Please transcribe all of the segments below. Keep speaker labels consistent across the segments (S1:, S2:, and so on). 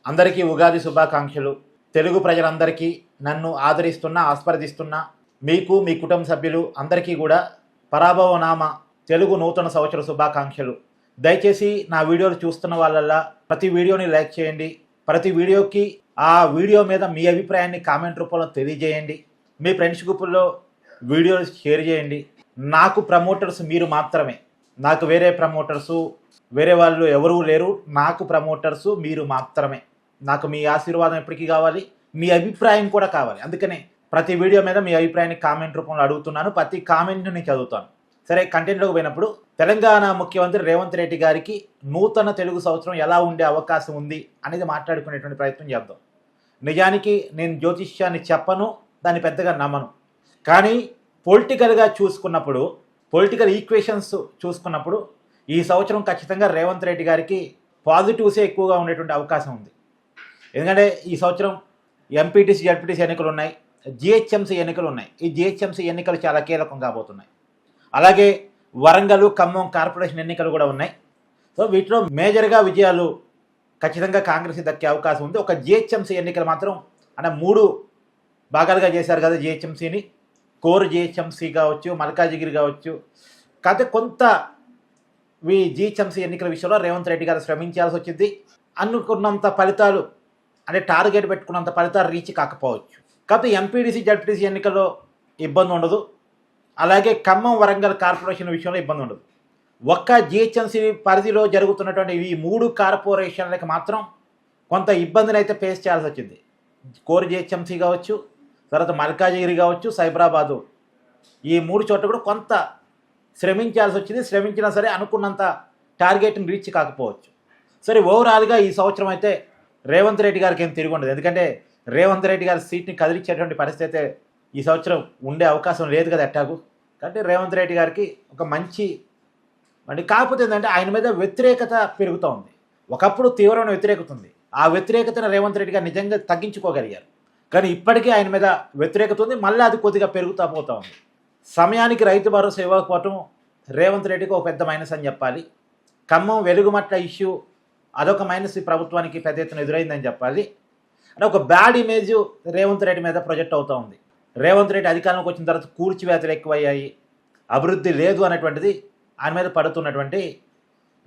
S1: అందరికీ ఉగాది శుభాకాంక్షలు. తెలుగు ప్రజలందరికీ, నన్ను ఆదరిస్తున్న, ఆస్వాదిస్తున్న మీకు, మీ కుటుంబ సభ్యులు అందరికీ కూడా పరాభవనామ తెలుగు నూతన సంవత్సర శుభాకాంక్షలు. దయచేసి నా వీడియోలు చూస్తున్న వాళ్ళల్లా ప్రతి వీడియోని లైక్ చేయండి. ప్రతి వీడియోకి ఆ వీడియో మీద మీ అభిప్రాయాన్ని కామెంట్ రూపంలో తెలియజేయండి. మీ ఫ్రెండ్స్ గ్రూపుల్లో వీడియోలు షేర్ చేయండి. నాకు ప్రమోటర్స్ మీరు మాత్రమే. నాకు వేరే ప్రమోటర్సు, వేరే వాళ్ళు ఎవరూ లేరు. నాకు ప్రమోటర్సు మీరు మాత్రమే. నాకు మీ ఆశీర్వాదం ఎప్పటికీ కావాలి, మీ అభిప్రాయం కూడా కావాలి. అందుకనే ప్రతి వీడియో మీద మీ అభిప్రాయాన్ని కామెంట్ రూపంలో అడుగుతున్నాను. ప్రతి కామెంట్ని నేను చదువుతాను. సరే, కంటెంట్లోకి పోయినప్పుడు తెలంగాణ ముఖ్యమంత్రి రేవంత్ రెడ్డి గారికి నూతన తెలుగు సంవత్సరం ఎలా ఉండే అవకాశం ఉంది అనేది మాట్లాడుకునేటువంటి ప్రయత్నం చేద్దాం. నిజానికి నేను జ్యోతిష్యాన్ని చెప్పను, దాన్ని పెద్దగా నమ్మను. కానీ పొలిటికల్గా చూసుకున్నప్పుడు, పొలిటికల్ ఈక్వేషన్స్ చూసుకున్నప్పుడు ఈ సంవత్సరం ఖచ్చితంగా రేవంత్ రెడ్డి గారికి పాజిటివ్సే ఎక్కువగా ఉండేటువంటి అవకాశం ఉంది. ఎందుకంటే ఈ సంవత్సరం ఎంపీటీసీ, జడ్పీటీసీ ఎన్నికలు ఉన్నాయి, జిహెచ్ఎంసీ ఎన్నికలు ఉన్నాయి. ఈ జిహెచ్ఎంసీ ఎన్నికలు చాలా కీలకం కాబోతున్నాయి. అలాగే వరంగల్, ఖమ్మం కార్పొరేషన్ ఎన్నికలు కూడా ఉన్నాయి. సో వీటిలో మేజర్గా విజయాలు ఖచ్చితంగా కాంగ్రెస్కి దక్కే అవకాశం ఉంది. ఒక జిహెచ్ఎంసీ ఎన్నికలు మాత్రం అంటే 3 భాగాలుగా చేశారు కదా జిహెచ్ఎంసీని. కోర్ జిహెచ్ఎంసీ కావచ్చు, మల్కాజిగిరి కావచ్చు. కాకపోతే కొంత జిహెచ్ఎంసీ ఎన్నికల విషయంలో రేవంత్ రెడ్డి గారు శ్రమించాల్సి వచ్చింది. అనుకున్నంత ఫలితాలు అంటే టార్గెట్ పెట్టుకున్నంత ఫలితాలు రీచ్ కాకపోవచ్చు. కాకపోతే ఎంపీడీసీ, జడ్పీటీసీ ఎన్నికల్లో ఇబ్బంది ఉండదు. అలాగే ఖమ్మం, వరంగల్ కార్పొరేషన్ విషయంలో ఇబ్బంది ఉండదు. ఒక్క జిహెచ్ఎంసీ పరిధిలో జరుగుతున్నటువంటి ఈ 3 కార్పొరేషన్లకు మాత్రం కొంత ఇబ్బందిని అయితే ఫేస్ చేయాల్సి వచ్చింది. కోర్ జిహెచ్ఎంసీ కావచ్చు, తర్వాత మల్కాజిగిరి కావచ్చు, సైబరాబాదు, ఈ 3 చోట్ల కూడా కొంత శ్రమించాల్సి వచ్చింది. శ్రమించినా సరే అనుకున్నంత టార్గెట్ని రీచ్ కాకపోవచ్చు. సరే, ఓవరాల్గా ఈ సంవత్సరం అయితే రేవంత్ రెడ్డి గారికి ఏం తిరిగి ఉండదు. ఎందుకంటే రేవంత్ రెడ్డి గారి సీట్ని కదిలించేటువంటి పరిస్థితి అయితే ఈ సంవత్సరం ఉండే అవకాశం లేదు కదా ఎట్టాగు. కాబట్టి రేవంత్ రెడ్డి గారికి ఒక మంచి కాకపోతే ఏంటంటే ఆయన మీద వ్యతిరేకత పెరుగుతూ ఉంది. ఒకప్పుడు తీవ్రమైన వ్యతిరేకత ఉంది. ఆ వ్యతిరేకతను రేవంత్ రెడ్డి గారు నిజంగా తగ్గించుకోగలిగారు. కానీ ఇప్పటికీ ఆయన మీద వ్యతిరేకత ఉంది. మళ్ళీ అది కొద్దిగా పెరుగుతూ పోతూ ఉంది. సమయానికి రైతు భరోసా ఇవ్వకపోవటం రేవంత్ రెడ్డికి ఒక పెద్ద మైనస్ అని చెప్పాలి. ఖమ్మం వెలుగుమట్ల ఇష్యూ అదొక మైనస్ ఈ ప్రభుత్వానికి పెద్ద ఎత్తున ఎదురైందని చెప్పాలి. అంటే ఒక బ్యాడ్ ఇమేజ్ రేవంత్ రెడ్డి మీద ప్రొజెక్ట్ అవుతూ ఉంది. రేవంత్ రెడ్డి అధికారంలోకి వచ్చిన తర్వాత కూల్చివేతలు ఎక్కువయ్యాయి, అభివృద్ధి లేదు అనేటువంటిది ఆయన మీద పడుతున్నటువంటి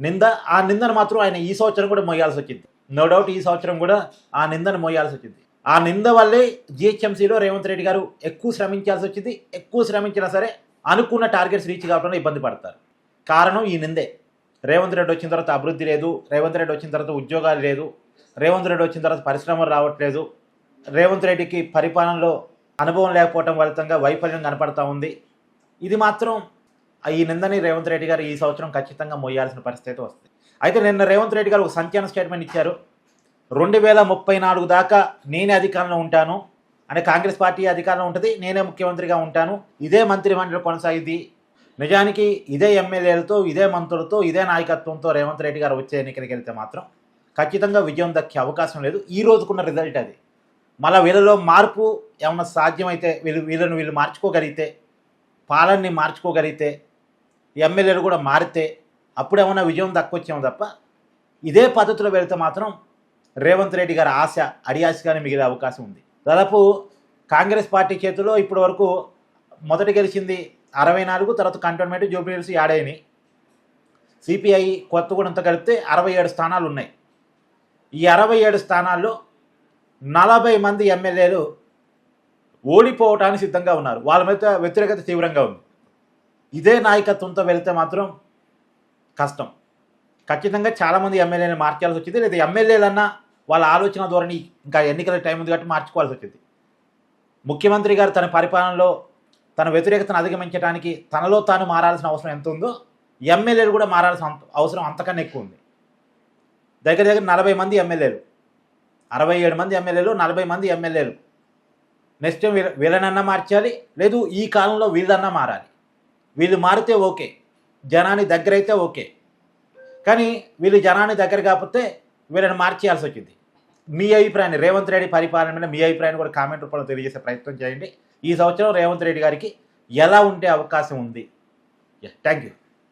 S1: నింద. ఆ నిందను మాత్రం ఆయన ఈ సంవత్సరం కూడా మోయాల్సి వచ్చింది. నో డౌట్ ఈ సంవత్సరం కూడా ఆ నిందను మోయాల్సి వచ్చింది. ఆ నింద వల్లే జిహెచ్ఎంసీలో రేవంత్ రెడ్డి గారు ఎక్కువ శ్రమించాల్సి వచ్చింది. ఎక్కువ శ్రమించినా సరే అనుకున్న టార్గెట్స్ రీచ్ కావడంలో ఇబ్బంది పడతారు. కారణం ఈ నిందే. రేవంత్ రెడ్డి వచ్చిన తర్వాత అభివృద్ధి లేదు, రేవంత్ రెడ్డి వచ్చిన తర్వాత ఉద్యోగాలు లేదు, రేవంత్ రెడ్డి వచ్చిన తర్వాత పరిశ్రమలు రావట్లేదు, రేవంత్ రెడ్డికి పరిపాలనలో అనుభవం లేకపోవడం ఫలితంగా వైఫల్యం కనపడతా ఉంది. ఇది మాత్రం ఈ నిందని రేవంత్ రెడ్డి గారు ఈ సంవత్సరం ఖచ్చితంగా మోయాల్సిన పరిస్థితి వస్తుంది. అయితే నిన్న రేవంత్ రెడ్డి గారు ఒక సంచలన స్టేట్మెంట్ ఇచ్చారు. 2034 దాకా నేనే అధికారంలో ఉంటాను, అంటే కాంగ్రెస్ పార్టీ అధికారంలో ఉంటుంది, నేనే ముఖ్యమంత్రిగా ఉంటాను, ఇదే మంత్రిమండలి కొనసాగింది. నిజానికి ఇదే ఎమ్మెల్యేలతో, ఇదే మంత్రులతో, ఇదే నాయకత్వంతో రేవంత్ రెడ్డి గారు వచ్చే ఎన్నికలకు వెళ్తే మాత్రం ఖచ్చితంగా విజయం దక్కే అవకాశం లేదు. ఈ రోజుకున్న రిజల్ట్ అది. మళ్ళీ వీళ్ళలో మార్పు ఏమన్నా సాధ్యమైతే, వీళ్ళు మార్చుకోగలిగితే, పాలనని మార్చుకోగలిగితే, ఎమ్మెల్యేలు కూడా మారితే అప్పుడేమన్నా విజయం దక్కొచ్చాము తప్ప ఇదే పద్ధతిలో వెళితే మాత్రం రేవంత్ రెడ్డి గారి ఆశ అడియాశగానే మిగిలే అవకాశం ఉంది. దాదాపు కాంగ్రెస్ పార్టీ చేతిలో ఇప్పటి వరకు మొదట గెలిచింది 64, తర్వాత కంటోన్మెంట్, జూబ్లీహిల్స్ యాడైని. సిపిఐ, కొత్తగూడెంతో కలిపితే 67 స్థానాలు ఉన్నాయి. ఈ 67 స్థానాల్లో 40 మంది ఎమ్మెల్యేలు ఓడిపోవటానికి సిద్ధంగా ఉన్నారు. వాళ్ళ మీద వ్యతిరేకత తీవ్రంగా ఉంది. ఇదే నాయకత్వంతో వెళితే మాత్రం కష్టం. ఖచ్చితంగా చాలామంది ఎమ్మెల్యేలు మార్చాల్సి వచ్చింది. లేదా ఎమ్మెల్యేలన్నా వాళ్ళ ఆలోచన ధోరణి ఇంకా ఎన్నికల టైం ఉంది కాబట్టి మార్చుకోవాల్సి వచ్చింది. ముఖ్యమంత్రి గారు తన పరిపాలనలో తన వ్యతిరేకతను అధిగమించడానికి తనలో తాను మారాల్సిన అవసరం ఎంత ఉందో ఎమ్మెల్యేలు కూడా మారాల్సిన అవసరం అంతకన్నా ఎక్కువ ఉంది. దగ్గర 40 మంది ఎమ్మెల్యేలు, 67 మంది ఎమ్మెల్యేలు, 40 మంది ఎమ్మెల్యేలు. నెక్స్ట్ వీళ్ళనన్నా మార్చాలి, లేదు ఈ కాలంలో వీళ్ళన్నా మారాలి. వీళ్ళు మారితే ఓకే, జనాన్ని దగ్గర అయితే ఓకే. కానీ వీళ్ళు జనాన్ని దగ్గర కాకపోతే వీళ్ళని మార్చేయాల్సి వచ్చింది. మీ అభిప్రాయాన్ని, రేవంత్ రెడ్డి పరిపాలన మీద మీ అభిప్రాయాన్ని కూడా కామెంట్ రూపంలో తెలియజేసే ప్రయత్నం చేయండి. ఈ సంవత్సరం రేవంత్ రెడ్డి గారికి ఎలా ఉండే అవకాశం ఉంది? Thank you.